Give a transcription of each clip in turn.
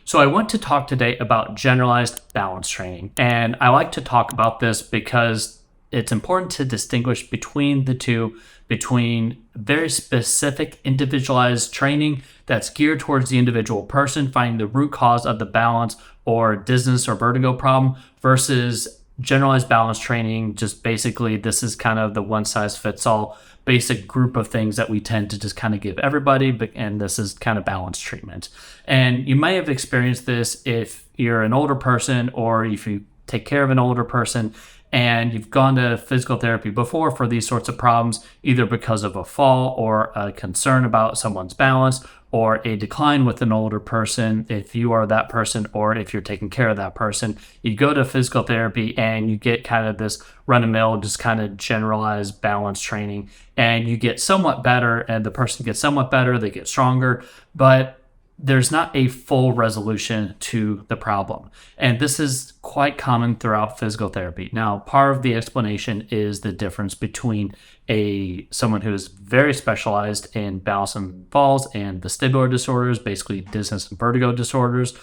So I want to talk today about generalized balance training. And I like to talk about this because it's important to distinguish between the two, between very specific individualized training that's geared towards the individual person, finding the root cause of the balance or dizziness or vertigo problem, versus generalized balance training. Just basically, this is kind of the one size fits all basic group of things that we tend to just kind of give everybody, and this is kind of balance treatment. And you might have experienced this if you're an older person or if you take care of an older person and you've gone to physical therapy before for these sorts of problems, either because of a fall or a concern about someone's balance or a decline with an older person. If you are that person or if you're taking care of that person, you go to physical therapy and you get kind of this run-of-the-mill, just kind of generalized balance training, and you get somewhat better, and the person gets somewhat better, they get stronger, but there's not a full resolution to the problem. And this is quite common throughout physical therapy. Now, part of the explanation is the difference between someone who is very specialized in balance and falls and vestibular disorders, basically dizziness and vertigo disorders,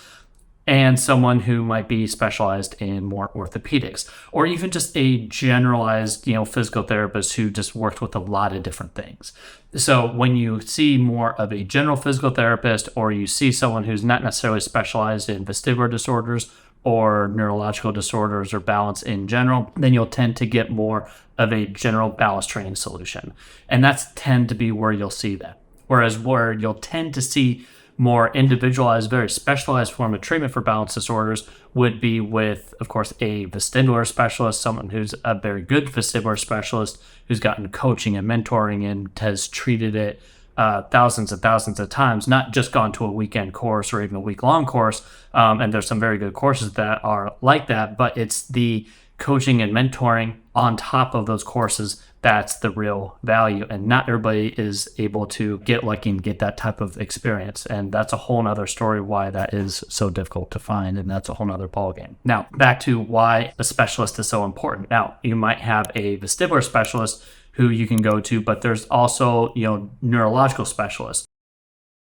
and someone who might be specialized in more orthopedics, or even just a generalized, physical therapist who just worked with a lot of different things. So when you see more of a general physical therapist, or you see someone who's not necessarily specialized in vestibular disorders or neurological disorders or balance in general, then you'll tend to get more of a general balance training solution. And that's tend to be where you'll see that. Whereas where you'll tend to see more individualized, very specialized form of treatment for balance disorders would be with, of course, a vestibular specialist, someone who's a very good vestibular specialist who's gotten coaching and mentoring and has treated it thousands and thousands of times, not just gone to a weekend course or even a week-long course. And there's some very good courses that are like that, but it's the coaching and mentoring on top of those courses that's the real value, and not everybody is able to get lucky and get that type of experience, and that's a whole nother story why that is so difficult to find, and that's a whole nother ballgame. Now, back to why a specialist is so important. Now, you might have a vestibular specialist who you can go to, but there's also, neurological specialists,